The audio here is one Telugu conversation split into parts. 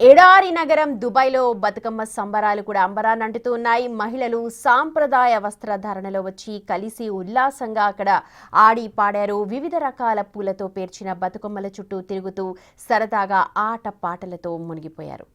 ఎడారి నగరం దుబాయ్లో బతుకమ్మ సంబరాలు కూడా అంబరాన్నంటుతూ ఉన్నాయి. మహిళలు సాంప్రదాయ వస్త్రధారణలో వచ్చి కలిసి ఉల్లాసంగా అక్కడ ఆడి పాడారు. వివిధ రకాల పూలతో పేర్చిన బతుకమ్మల చుట్టూ తిరుగుతూ సరదాగా ఆట పాటలతో మునిగిపోయారు.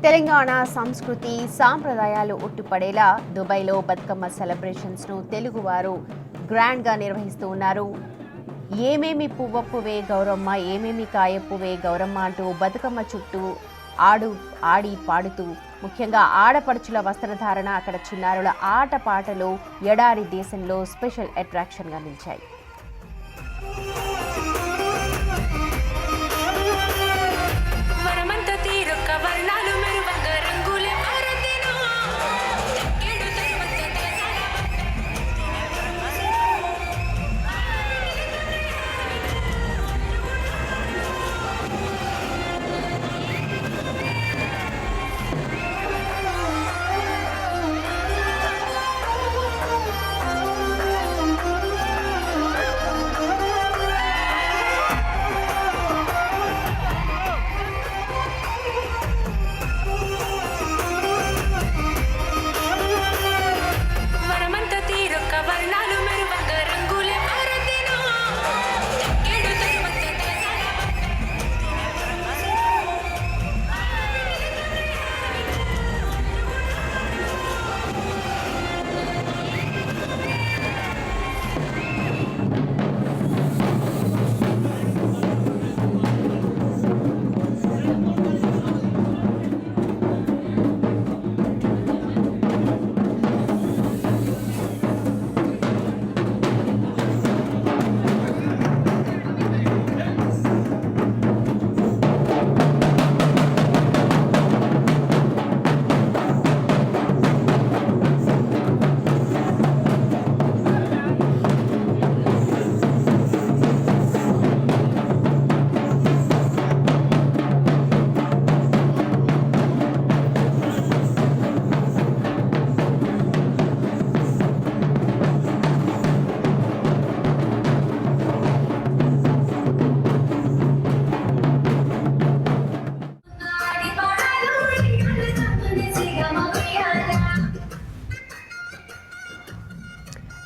తెలంగాణ సంస్కృతి సాంప్రదాయాలు ఉట్టిపడేలా దుబాయ్లో బతుకమ్మ సెలబ్రేషన్స్ను తెలుగువారు గ్రాండ్గా నిర్వహిస్తూ ఉన్నారు. ఏమేమి పువ్వప్పువే గౌరమ్మ, ఏమేమి కాయప్పువే గౌరమ్మ అంటూ బతుకమ్మ చుట్టూ ఆడి పాడుతూ ముఖ్యంగా ఆడపడుచుల వస్త్రధారణ, అక్కడ చిన్నారుల ఆట పాటలు ఎడారి దేశంలో స్పెషల్ అట్రాక్షన్గా నిలిచాయి.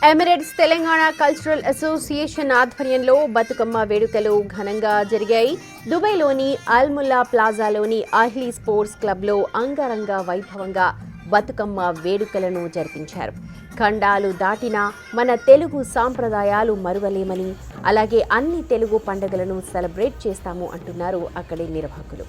ఎమిరేట్స్ తెలంగాణ కల్చరల్ అసోసియేషన్ ఆధ్వర్యంలో బతుకమ్మ వేడుకలు ఘనంగా జరిగాయి. దుబాయ్లోని అల్ముల్లా ప్లాజాలోని అహ్లీ స్పోర్ట్స్ క్లబ్లో అంగరంగ వైభవంగా బతుకమ్మ వేడుకలను జరిపించారు. ఖండాలు దాటిన మన తెలుగు సాంప్రదాయాలు మరువలేమని, అలాగే అన్ని తెలుగు పండుగలను సెలబ్రేట్ చేస్తాము అంటున్నారు అక్కడి నిర్వాహకులు.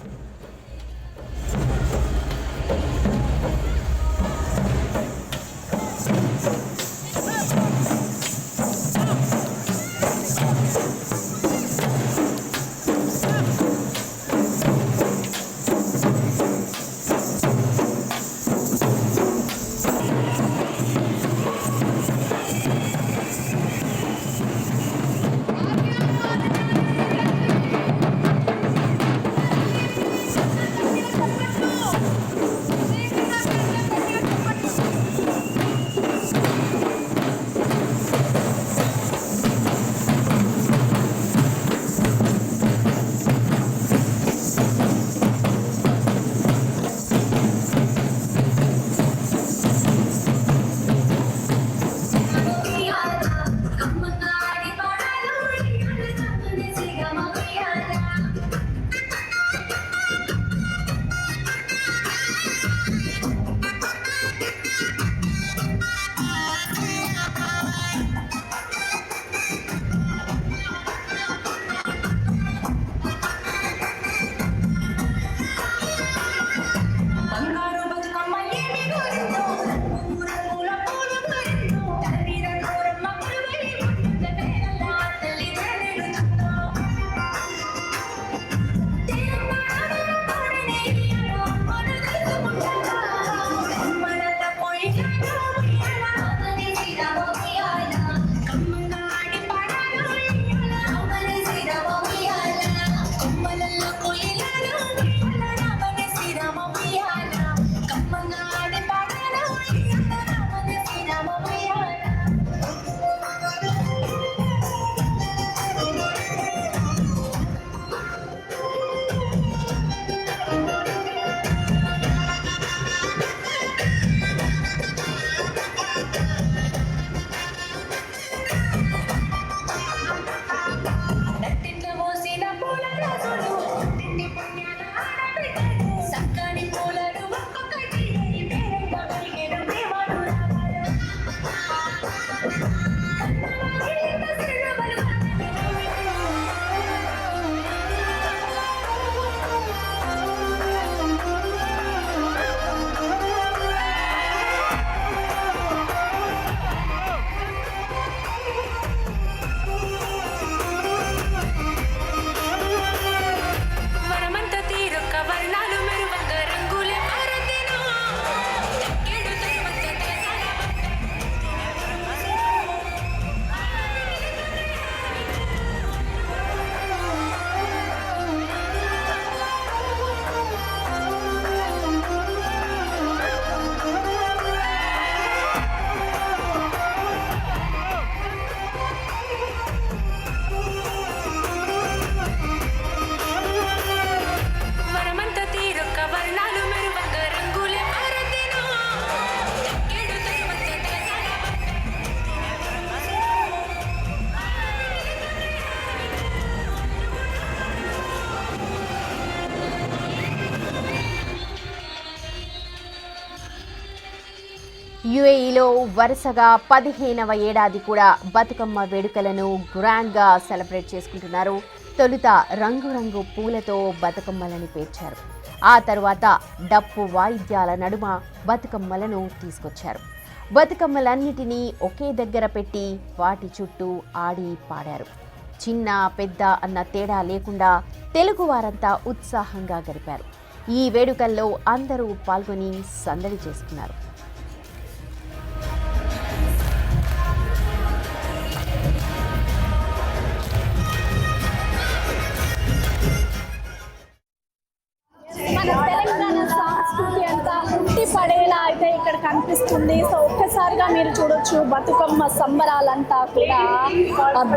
యుఏఈలో వరుసగా 15వ ఏడాది కూడా బతుకమ్మ వేడుకలను గ్రాండ్గా సెలబ్రేట్ చేసుకుంటున్నారు. తొలుత రంగురంగు పూలతో బతుకమ్మలను పేర్చారు. ఆ తరువాత డప్పు వాయిద్యాల నడుమ బతుకమ్మలను తీసుకొచ్చారు. బతుకమ్మలన్నిటినీ ఒకే దగ్గర పెట్టి వాటి చుట్టూ ఆడి పాడారు. చిన్న పెద్ద అన్న తేడా లేకుండా తెలుగువారంతా ఉత్సాహంగా గడిపారు. ఈ వేడుకల్లో అందరూ పాల్గొని సందడి చేసుకున్నారు. మన తెలంగాణ సంస్కృతి అంతా ఉట్టి పడేలా అయితే ఇక్కడ కనిపిస్తుంది. సో ఒక్కసారిగా మీరు చూడొచ్చు బతుకమ్మ సంబరాలంతా కూడా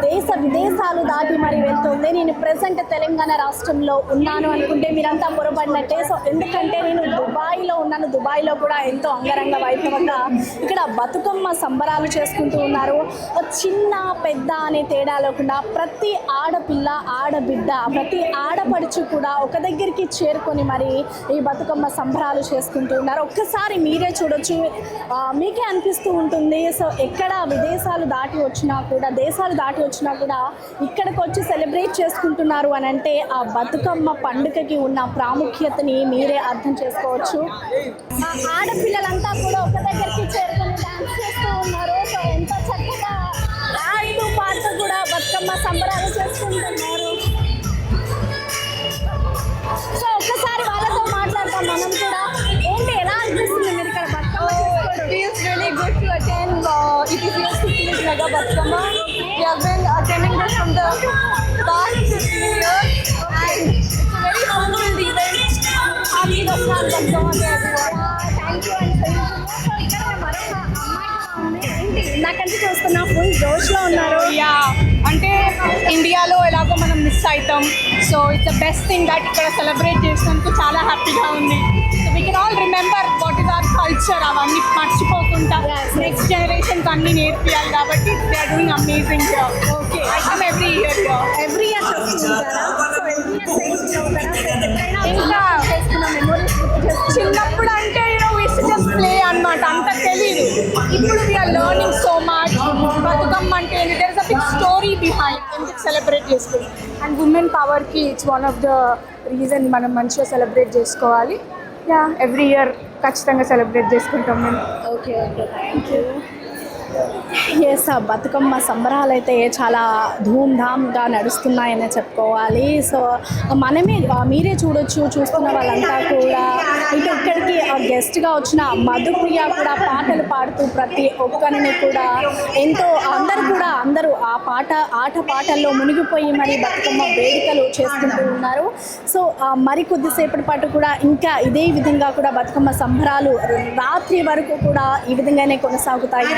దేశ విదేశాలు దాటి మరి వెళ్తుంది. నేను ప్రెసెంట్ తెలంగాణ రాష్ట్రంలో ఉన్నాను అనుకుంటే మీరంతా పొరపడినట్టే. సో ఎందుకంటే నేను దుబాయ్లో ఉన్నాను. దుబాయ్లో కూడా ఎంతో అంగరంగ వైభవంగా ఇక్కడ బతుకమ్మ సంబరాలు చేసుకుంటూ ఉన్నారు. చిన్న పెద్ద అనే తేడా లేకుండా ప్రతి ఆడపిల్ల ఆడబిడ్డ ప్రతి ఆడపడుచు కూడా ఒక దగ్గరికి చేరుకొని మరి ఈ బతుకమ్మ సంబరాలు చేసుకుంటూ ఉన్నారు. ఒక్కసారి మీరే చూడొచ్చు, మీకే అనిపిస్తూ ఉంటుంది. సో ఎక్కడ విదేశాలు దాటి వచ్చినా కూడా దేశాలు దాటి వచ్చినా కూడా ఇక్కడికి వచ్చి సెలబ్రేట్ చేసుకుంటున్నారు అని అంటే ఆ బతుకమ్మ పండుగకి ఉన్న ప్రాముఖ్యతని మీరే అర్థం చేసుకోవచ్చు. ఆడపిల్లలంతా కూడా ఒక దగ్గరికి చేరుకొని డాన్స్ చేస్తూ ఉన్నారు. సో ఎంత చక్కగా ఆడుతూ పాడుతూ కూడా బతుకమ్మ సంబరాలు చేసుకుంటున్నారు. సో ఒక్కసారి వాళ్ళతో మాట్లాడతాం మనం కూడా. ఏంటి ఎలా అనిపిస్తుంది మీరు ఇక్కడ బతుకమ్మ చేసుకోవడం? Feels really good to attend EPCS 15th Mega Batkama. We have been attending this from the past 15 years and it's a very fun-filled event. Happy Dasra and Batkama to everyone. Thank you అండి. సో ఇక్కడ మరొక అమ్మాయి కూడా ఉంది. ఏంటి ఇందాకంటే చూస్తున్నా ఫుల్ జోష్లో ఉన్నారు. అంటే ఇండియాలో ఎలాగో మనం మిస్ అవుతాం. So it's the best thing that ఇక్కడ సెలబ్రేట్ చేసినందుకు చాలా హ్యాపీగా ఉంది. So we can all remember what is our culture. అవన్నీ మర్చిపోకుండా నెక్స్ట్ జనరేషన్కి అన్నీ నేర్పియాలి కాబట్టి they are doing amazing. Okay I come every year చేస్తుంటారా? సో ఇంకా మెమోరీస్ చిన్నప్పుడు అంటే జస్ట్ ప్లే అన్నమాట, అంత తెలియదు. ఇప్పుడు we're learning so much. Bathukamma అంటే there is a big story behind ఎందుకు సెలబ్రేట్ చేసుకుంటాం. And women పవర్కి it's one of the reason మనం మంచిగా సెలబ్రేట్ చేసుకోవాలి. ఎవ్రీ ఇయర్ ఖచ్చితంగా సెలబ్రేట్ చేసుకుంటాం మేము. Okay thank you. ఎస్, ఆ బతుకమ్మ సంబరాలు అయితే చాలా ధూమ్ధామ్గా నడుస్తున్నాయని చెప్పుకోవాలి. సో మనమే మీరే చూడొచ్చు, చూస్తున్న వాళ్ళంతా కూడా ఇక్కడికి గెస్ట్గా వచ్చిన మధుప్రియ కూడా పాటలు పాడుతూ ప్రతి ఒక్కరిని కూడా ఎంతో అందరూ ఆట పాటల్లో మునిగిపోయి మరి బతుకమ్మ వేడుకలు చేసుకుంటూ ఉన్నారు. సో మరి కొద్దిసేపటి పాటు కూడా ఇంకా ఇదే విధంగా కూడా బతుకమ్మ సంబరాలు రాత్రి వరకు కూడా ఈ విధంగానే కొనసాగుతాయి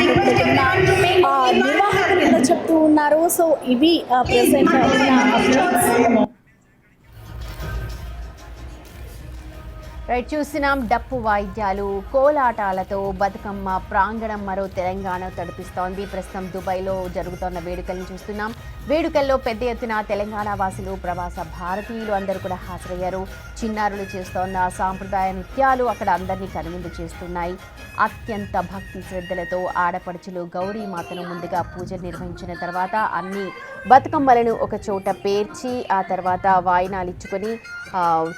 నిర్వాహకులు చెప్తూ ఉన్నారు. సో ఇవి ప్రెసెంట్ రైట్, చూసినాం డప్పు వాయిద్యాలు కోలాటాలతో బతుకమ్మ ప్రాంగణం మరో తెలంగాణ తడిపిస్తోంది. ప్రస్తుతం దుబాయ్లో జరుగుతున్న వేడుకలను చూస్తున్నాం. వేడుకల్లో పెద్ద ఎత్తున తెలంగాణ వాసులు, ప్రవాస భారతీయులు అందరూ కూడా హాజరయ్యారు. చిన్నారులు చేస్తోన్న సాంప్రదాయ నృత్యాలు అక్కడ అందరినీ కనువిందు చేస్తున్నాయి. అత్యంత భక్తి శ్రద్ధలతో ఆడపడుచులు గౌరీమాతను ముందుగా పూజలు నిర్వహించిన తర్వాత అన్ని బతుకమ్మలను ఒక చోట పేర్చి ఆ తర్వాత వాయినాలు ఇచ్చుకొని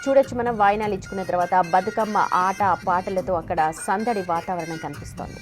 చూడొచ్చు మనం. వాయినాలు ఇచ్చుకున్న తర్వాత బతుకమ్మ ఆట పాటలతో అక్కడ సందడి వాతావరణం కనిపిస్తోంది.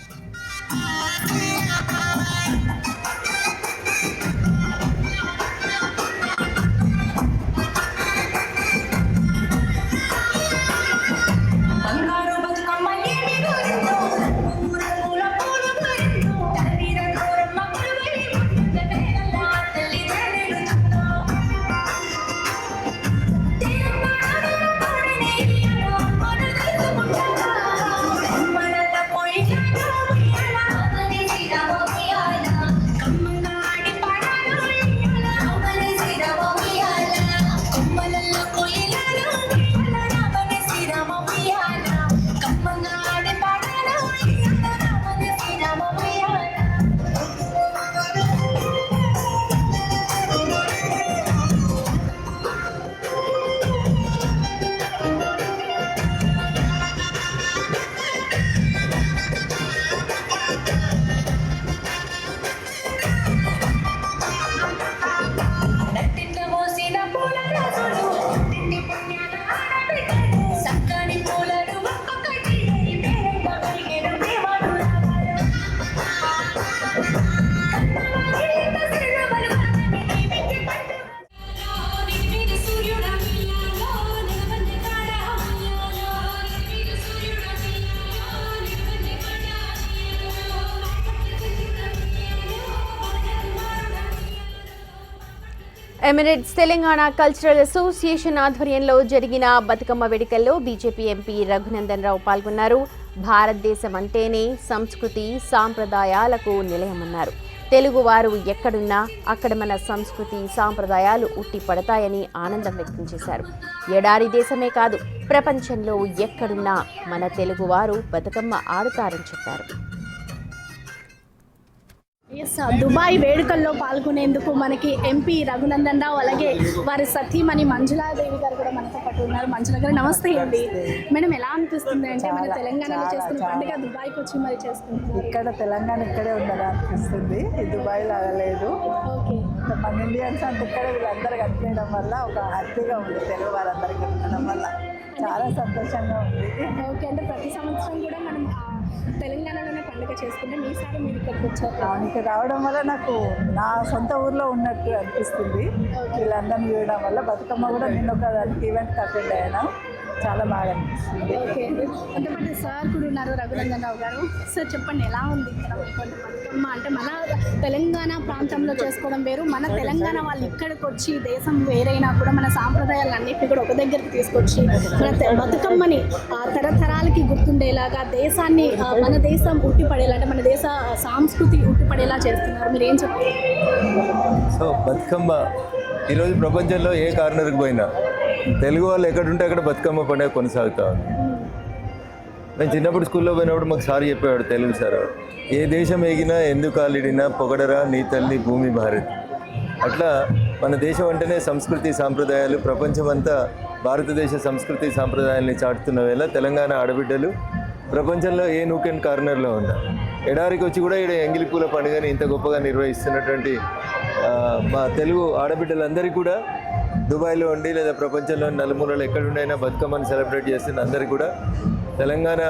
ఎమిరేట్స్ తెలంగాణ కల్చరల్ అసోసియేషన్ ఆధ్వర్యంలో జరిగిన బతుకమ్మ వేడుకల్లో బీజేపీ ఎంపీ రఘునందన్ రావు పాల్గొన్నారు. భారతదేశం అంటేనే సంస్కృతి సాంప్రదాయాలకు నిలయమన్నారు. తెలుగువారు ఎక్కడున్నా అక్కడ మన సంస్కృతి సాంప్రదాయాలు ఉట్టి పడతాయని ఆనందం వ్యక్తం చేశారు. ఎడారి దేశమే కాదు, ప్రపంచంలో ఎక్కడున్నా మన తెలుగువారు బతుకమ్మ ఆడుతారని చెప్పారు. దుబాయ్ వేడుకల్లో పాల్గొనేందుకు మనకి ఎంపీ రఘునందన్ రావు అలాగే వారి సతీమణి మంజులాదేవి గారు కూడా మనతో పాటు ఉన్నారు. మంజుల గారు నమస్తే అండి. మేడం ఎలా అనిపిస్తుంది అంటే మన తెలంగాణలో చేసుకున్న పండుగ దుబాయ్కి వచ్చి మరి చేసుకుంటున్నారు. ఇక్కడ తెలంగాణ ఇక్కడే ఉందని అనిపిస్తుంది, ఈ దుబాయ్ లాగా లేదు. ఓకే, మన ఇండియన్స్ అంటే ఇక్కడ వీళ్ళందరూ కనిపించడం వల్ల ఒక హ్యాపీగా ఉంది, తెలుగు వారందరికీ ఉండడం వల్ల చాలా సంతోషంగా ఉంది. ఓకే, అంటే ప్రతి సంవత్సరం కూడా మనం తెలంగాణలోనే పండుగ చేసుకుంటే మీసారి మీరు ఇక్కడికి వచ్చారు. ఇక్కడ రావడం వల్ల నాకు నా సొంత ఊర్లో ఉన్నట్టు అనిపిస్తుంది. వీళ్ళందరినీ చూడడం వల్ల బతుకమ్మ కూడా నేను ఒక ఈవెంట్ అటెండ్ అయ్యాను, చాలా బాగా అనిపిస్తుంది. ఓకే, అంటే మన సార్ కూడా ఉన్నారు రఘునందన్ రావు గారు. సార్ చెప్పండి ఎలా ఉంది ఇక్కడ బతుకమ్మ అంటే మన తెలంగాణ ప్రాంతంలో చేసుకోవడం వేరు, మన తెలంగాణ వాళ్ళు ఇక్కడికి వచ్చి దేశం వేరైనా కూడా మన సాంప్రదాయాలన్నింటినీ కూడా ఒక దగ్గరికి తీసుకొచ్చి మన బతుకమ్మని తరతరాలకి గుర్తుండేలాగా దేశాన్ని మన దేశం ఉట్టిపడేలా అంటే మన దేశ సంస్కృతి ఉట్టిపడేలా చేస్తున్నారు. మీరు ఏం చెప్తారు? సో బతుకమ్మ ఈరోజు ప్రపంచంలో ఏ కార్నర్కి పోయినా తెలుగు వాళ్ళు ఎక్కడుంటే అక్కడ బతుకమ్మ పండుగ కొనసాగుతూ ఉంది. నేను చిన్నప్పుడు స్కూల్లో పోయినప్పుడు మాకు సార్ చెప్పేవాడు, తెలుగు సార్, ఏ దేశం ఎగినా ఎందుకు కాలిడినా పొగడరా నీ తల్లి భూమి భారత్. అట్లా మన దేశం అంటేనే సంస్కృతి సాంప్రదాయాలు, ప్రపంచమంతా భారతదేశ సంస్కృతి సాంప్రదాయాల్ని చాటుతున్న వేళ తెలంగాణ ఆడబిడ్డలు ప్రపంచంలో ఏ నూకెన్ కార్నర్లో ఉన్నా ఎడారికి వచ్చి కూడా ఇక్కడ ఎంగిలి పూల పండుగని ఇంత గొప్పగా నిర్వహిస్తున్నటువంటి మా తెలుగు ఆడబిడ్డలందరికీ కూడా దుబాయ్లో ఉండి లేదా ప్రపంచంలో నలుమూలలో ఎక్కడుండైనా బతుకమ్మని సెలబ్రేట్ చేస్తున్న అందరికీ కూడా తెలంగాణ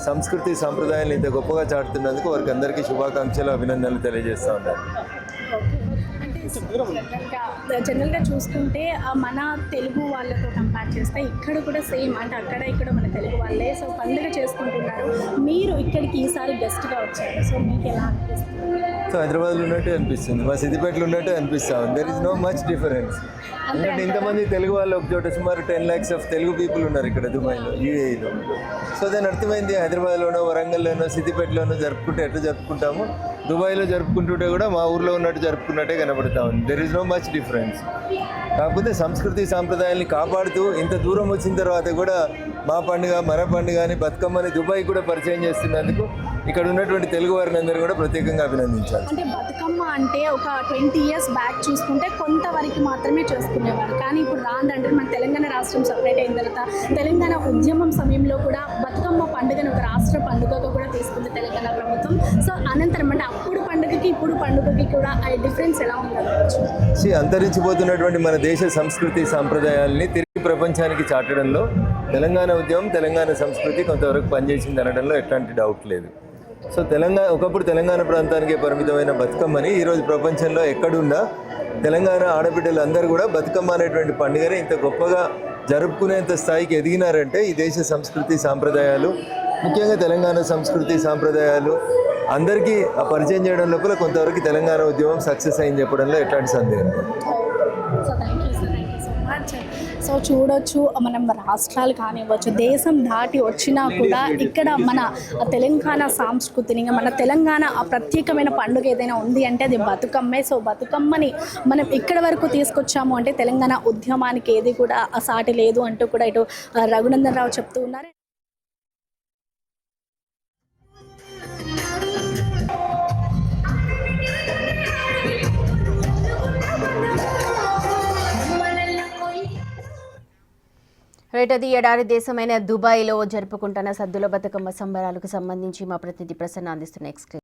సంస్కృతి సాంప్రదాయాన్ని ఇంత గొప్పగా చాటుతున్నందుకు వారికి అందరికీ శుభాకాంక్షలు, అభినందనలు తెలియజేస్తూ ఉంటారు. జనరల్గా చూసుకుంటే మన తెలుగు వాళ్ళతో కంపేర్ చేస్తే ఇక్కడ కూడా సేమ్ అంటే అక్కడ ఇక్కడ మన తెలుగు వాళ్ళే సో పండుగ చేసుకుంటున్నారు. మీరు ఇక్కడికి ఈసారి గెస్ట్గా వచ్చారు, సో మీకు ఎలా అనిపిస్తుంది? సో హైదరాబాద్లో ఉన్నట్టే అనిపిస్తుంది, మా సిద్దిపేటలో ఉన్నట్టే అనిపిస్తా ఉంది. There is no much difference. ఎందుకంటే ఇంతమంది తెలుగు వాళ్ళు ఒక చోట సుమారు 10 lakhs ఆఫ్ తెలుగు పీపుల్ ఉన్నారు ఇక్కడ దుబాయ్లో, యూఏఈలో. సో దాని అర్థమైంది హైదరాబాద్లోనో వరంగల్లోనో సిద్దిపేటలోనో జరుపుకుంటే ఎట్లా జరుపుకుంటాము, దుబాయ్లో జరుపుకుంటుంటే కూడా మా ఊర్లో ఉన్నట్టు జరుపుకున్నట్టే కనబడతా ఉంది. There is no much difference. కాకపోతే సంస్కృతి సాంప్రదాయాల్ని కాపాడుతూ ఇంత దూరం వచ్చిన తర్వాత కూడా మా పండుగ మన పండుగ అని బతుకమ్మని దుబాయ్ కూడా పరిచయం చేస్తున్నందుకు ఇక్కడ ఉన్నటువంటి తెలుగు వారిని అందరూ కూడా ప్రత్యేకంగా అభినందించాలి. అంటే బతుకమ్మ అంటే ఒక 20 years బ్యాక్ చూసుకుంటే కొంతవరకు మాత్రమే చేసుకునేవారు, కానీ ఇప్పుడు రాందంటే మన తెలంగాణ రాష్ట్రం సపరేట్ అయిన తర్వాత తెలంగాణ ఉద్యమం సమయంలో కూడా బతుకమ్మ పండుగను ఒక రాష్ట్ర పండుగగా కూడా తీసుకుంది తెలంగాణ ప్రభుత్వం. సో అనంతరం అంటే అప్పుడు పండుగకి ఇప్పుడు పండుగకి కూడా ఆ డిఫరెన్స్ ఎలా ఉండవచ్చు? అంతరించిపోతున్నటువంటి మన దేశ సంస్కృతి సాంప్రదాయాల్ని తిరిగి ప్రపంచానికి చాటడంలో తెలంగాణ ఉద్యమం, తెలంగాణ సంస్కృతి కొంతవరకు పనిచేసింది అనడంలో ఎట్లాంటి డౌట్ లేదు. సో ఒకప్పుడు తెలంగాణ ప్రాంతానికే పరిమితమైన బతుకమ్మని ఈరోజు ప్రపంచంలో ఎక్కడున్నా తెలంగాణ ఆడబిడ్డలు అందరూ కూడా బతుకమ్మ అనేటువంటి పండుగని ఇంత గొప్పగా జరుపుకునేంత స్థాయికి ఎదిగినారంటే ఈ దేశ సంస్కృతి సాంప్రదాయాలు, ముఖ్యంగా తెలంగాణ సంస్కృతి సాంప్రదాయాలు అందరికీ పరిచయం చేయడం లోపల కొంతవరకు తెలంగాణ ఉద్యమం సక్సెస్ అయింది చెప్పడంలో ఎట్లాంటి సందేహం లేదు. So thank you so much. So చూడొచ్చు, మనం రాష్ట్రాలు కానివ్వచ్చు దేశం దాటి వచ్చినా కూడా ఇక్కడ మన తెలంగాణ సంస్కృతిని మన తెలంగాణ ఆ ప్రత్యేకమైన పండుగ ఏదైనా ఉంది అంటే అది బతుకమ్మే. సో బతుకమ్మని మనం ఇక్కడ వరకు తీసుకొచ్చాము అంటే తెలంగాణ ఉద్యమానికి ఏది కూడా సాటి లేదు అంటూ కూడా ఇటు రఘునందన్ రావు చెప్తూ ఉన్నారు. రేటది ఎడారి దేశమైన దుబాయ్లో జరుపుకుంటున్న సద్దుల బతుకమ్మ సంబరాలకు సంబంధించి మా ప్రతినిధి ప్రసన్న అందిస్తున్న ఎక్స్క్లూజివ్